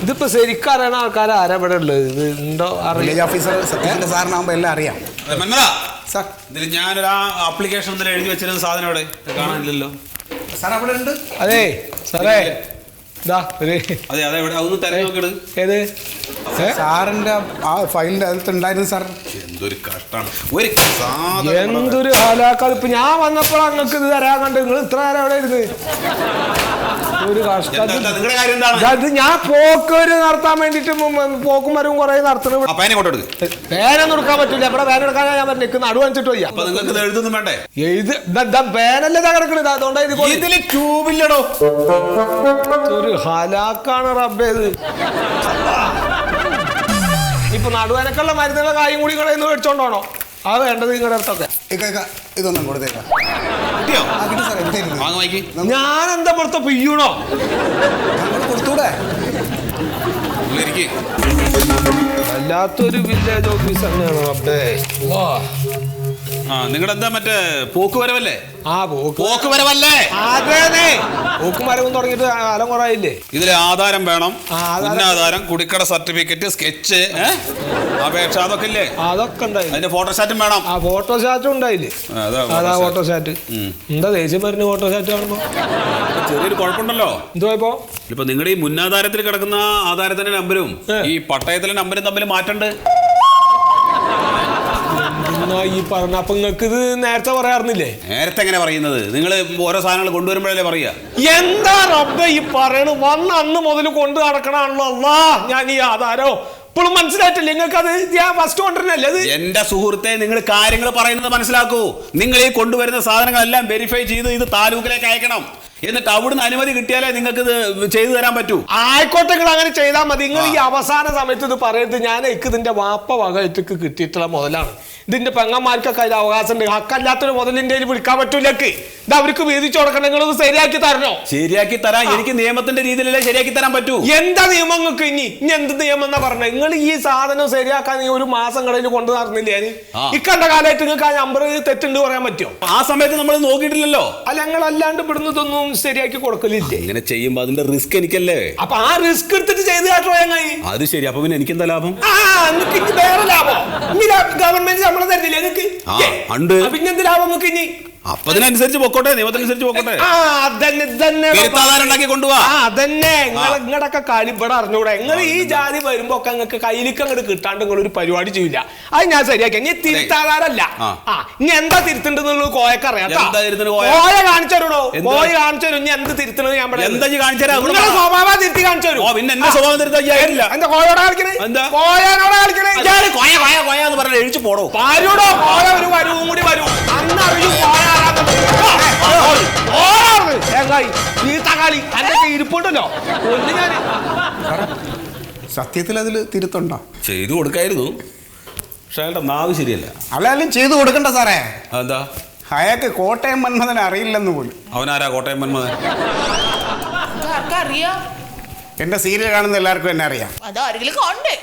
ഇതിപ്പോ ശരിക്കും അറിയണ ആൾക്കാർ ആരാ ഇവിടെ ഉള്ളത്? ഇത് ഉണ്ടോ വില്ലേജ് ഓഫീസർ സത്യത്തിന്റെ സാറിനാകുമ്പോ എല്ലാം അറിയാം. സാർ ഇതിൽ ഞാനൊരു ആപ്ലിക്കേഷൻ എഴുതി വെച്ചിരുന്ന സാധനം അവിടെ കാണാനില്ലല്ലോ. സാർ അവിടെ ഉണ്ട്. അതെ സാറേ അതെ അതെ അതൊന്ന് തിരഞ്ഞെടുക്കട്. ഏത് സാറിന്റെ ആ ഫയലിന്റെ അകത്ത് ഉണ്ടായിരുന്നു സാർ. എന്തൊരു കഷ്ടാണ്, എന്തൊരു ഹാലാക്കാത്. ഇപ്പൊ ഞാൻ വന്നപ്പോൾ അങ്ങക്ക് ഇത് തരാൻ കണ്ട് നിങ്ങൾ ഇത്ര നേരം അവിടെ ഇരുന്ന് ഒരു കഷ്ടം. ഇത് ഞാൻ പോക്കൊരു നടത്താൻ വേണ്ടിട്ട് പോക്കും വരവും കുറെ നടത്തണം. പേനൊന്നും എടുക്കാൻ പറ്റില്ല. ഇവിടെ പേന എടുക്കാൻ ഞാൻ പറഞ്ഞു നടുവ് വെച്ചിട്ട് പോയി. എഴുതൊന്നും വേണ്ടേ? എഴുത് പേനല്ലേ തകർക്കണത്. അതുകൊണ്ടാണ് ട്യൂബില്ലടോ. ഒരു ഹലാക്കാണ് റബ്ബേത്. ഇപ്പൊ നടുവേനക്കുള്ള മരുന്നുകളുടെ കാര്യം കൂടി കടയിൽ നിന്ന് മേടിച്ചോണ്ടാണോ അത് വേണ്ടത്? നിങ്ങളുടെ അടുത്തൊക്കെ ഇതൊന്നും കൊടുത്തേക്കാം. ഞാൻ എന്താ പുറത്ത് പിയ്യണോ? കൊടുത്തൂടെ? വല്ലാത്തൊരു വില്ലേജ് ഓഫീസ് തന്നെയാണ് റബ്ബേ. നിങ്ങളുടെ എന്താ മറ്റേ പോക്കുവരവല്ലേ? പോക്കുവരവല്ലേ? അതെ, പോക്കുമരവും തുടങ്ങിയിട്ട് കാലം കുറയില്ലേ. ഇതിലെ ആധാരം വേണം, മുന്നാധാരം, കുടിക്കട സർട്ടിഫിക്കറ്റ്, സ്കെച്ച്, അപേക്ഷ, അതൊക്കെ ഇല്ലേ? അതൊക്കെ ഉണ്ടായി. അതിന്റെ ഫോട്ടോസ്റ്റാറ്റും വേണം. ആ ഫോട്ടോസ്റ്റാറ്റും ഉണ്ടായില്ലേ? അതാ ഫോട്ടോസ്റ്റാറ്റ്. എന്താ ദേഷ്യം വരുന്ന ഫോട്ടോസ്റ്റാറ്റ് കാണുമ്പോ? ചെറിയൊരു കുഴപ്പമുണ്ടല്ലോ. എന്തോ ഇപ്പൊ നിങ്ങളുടെ ഈ മുന്നാധാരത്തിൽ കിടക്കുന്ന ആധാരത്തിന്റെ നമ്പരും ഈ പട്ടയത്തിലെ നമ്പരും തമ്മിൽ മാറ്റണ്ട്. ഈ പറഞ്ഞ അപ്പൊ നിങ്ങൾക്ക് ഇത് നേരത്തെ പറയാറുന്നില്ലേ? നേരത്തെ എങ്ങനെ പറയുന്നത്? നിങ്ങൾ ഓരോ സാധനങ്ങൾ കൊണ്ടുവരുമ്പോഴല്ലേ പറയാ. എന്താ റബ്ബേ ഈ പറയണ? വന്ന അന്ന് മുതൽ കൊണ്ടു നടക്കണാണല്ലോ. അല്ലാ, ഞാൻ ഈ ആധാരോ ഇപ്പോഴും മനസ്സിലായിട്ടില്ല നിങ്ങൾക്ക്? അത് ഞാൻ ഫസ്റ്റ് കൊണ്ടുവരുന്നല്ലേ അത്? എന്റെ സുഹൃത്തെ, നിങ്ങൾ കാര്യങ്ങൾ പറയുന്നത് മനസ്സിലാക്കൂ. നിങ്ങൾ ഈ കൊണ്ടുവരുന്ന സാധനങ്ങളെല്ലാം വെരിഫൈ ചെയ്ത് ഇത് താലൂക്കിലേക്ക് അയക്കണം. എന്നിട്ട് അവിടുന്ന് അനുമതി കിട്ടിയാലേ നിങ്ങൾക്ക് ഇത് ചെയ്തു തരാൻ പറ്റൂ. ആയിക്കോട്ടെ, നിങ്ങൾ അങ്ങനെ ചെയ്താൽ മതി. നിങ്ങൾ ഈ അവസാന സമയത്ത് ഇത് പറയരുത്. ഞാൻ ഇതിന്റെ വാപ്പ വകയിട്ട് കിട്ടിയിട്ടുള്ള മുതലാണ്. ഇതിന്റെ പെങ്ങന്മാർക്കൊക്കെ അതിൽ അവകാശം ഉണ്ട്. ഹക്കല്ലാത്തൊരു മുതലിന്റെ വിളിക്കാൻ പറ്റൂലേക്ക്. ഇത് അവർക്ക് വീതിച്ചു കൊടുക്കണം. നിങ്ങളത് ശരിയാക്കി തരണോ? ശരിയാക്കി തരാൻ എനിക്ക് നിയമത്തിന്റെ രീതിയിലല്ലേ ശരിയാക്കി തരാൻ പറ്റൂ. എന്താ നിയമങ്ങൾക്ക്? ഇനി എന്ത് നിയമം എന്നാ പറഞ്ഞത്? നിങ്ങൾ ഈ സാധനം ശരിയാക്കാൻ ഒരു മാസം കടയിൽ കൊണ്ടു നടന്നില്ലേ? ഇക്കണ്ട കാലമായിട്ട് നിങ്ങൾക്ക് ആ നമ്പർ തെറ്റുണ്ട് പറയാൻ പറ്റുമോ? ആ സമയത്ത് നമ്മൾ നോക്കിയിട്ടില്ലല്ലോ. അല്ല, ഞങ്ങൾ അല്ലാണ്ട് ഇവിടുന്ന് ഇതൊന്നും ശരിയാക്കി കൊടുക്കലില്ലേ? ഇങ്ങനെ ചെയ്യുമ്പോ അതിന്റെ റിസ്ക് എനിക്കല്ലേ. അപ്പൊ ആ റിസ്ക് എടുത്തിട്ട് ചെയ്ത് കാട്ടോ ചങ്ങായി. അത് ശരി. അപ്പൊ പിന്നെ എനിക്ക് എന്താ ലാഭം? വേറെ ലാഭം. ഗവൺമെന്റ് ശമ്പളം തരുന്നില്ലേ നിങ്ങൾക്ക്? പിന്നെന്ത് ലാഭം നിങ്ങൾക്ക്? ഇനി അപ്പൊ അതിനനുസരിച്ച് പൊക്കോട്ടെ, നിയമത്തിനനുസരിച്ച് പൊക്കോട്ടെ. കൊണ്ടുപോവാ. അതന്നെ നിങ്ങളൊക്കെ കളി ഇവിടെ അറിഞ്ഞൂടെ? നിങ്ങൾ ഈ ജാതി വരുമ്പോ ഒക്കെ നിങ്ങൾക്ക് കയ്യിലേക്ക് അങ്ങോട്ട് കിട്ടാണ്ട് നിങ്ങൾ ഒരു പരിപാടി ചെയ്യില്ല. അത് ഞാൻ ശരിയാക്കി. ഇനി തിരുത്താതാരല്ല. ഇനി എന്താ തിരുത്തുണ്ടെന്നുള്ളത് കോയക്ക് അറിയാം. കോയ കാണിച്ചു തരുടോ. കോയ കാണിച്ചു തരും. ഇനി എന്ത് തിരുത്തണത് ഞാൻ നിങ്ങളെ സ്വഭാവം തിരുത്തി കാണിച്ചു തരും. പിന്നെ എന്റെ സ്വഭാവം തിരുത്തില്ല. എന്താ കോയോടെ കളിക്കണേ? കോയനോടെ കളിക്കണേ? എന്ന് പറഞ്ഞാൽ എഴിച്ചു പോടോ. പാരൂടോ. കോയ ഒരു വരവും കൂടി വരും. അന്നറിയും കോയ ഇരിപ്പുണ്ടല്ലോ. സത്യത്തിൽ അതിൽ തിരുത്തുണ്ടോ? ചെയ്തു കൊടുക്കായിരുന്നു, പക്ഷെ അയാളുടെ നാവ് ശരിയല്ല. അല്ലാലും ചെയ്തു കൊടുക്കണ്ട സാറേ. എന്താ? അയാൾക്ക് കോട്ടയം മന്മഥൻ അറിയില്ലെന്ന് പോലും. അവനാരാ കോട്ടയം മന്മഥൻ? എന്റെ സീരിയൽ കാണുന്ന എല്ലാവർക്കും എന്നെ അറിയാം. അതാരെങ്കിലും കണ്ടേ?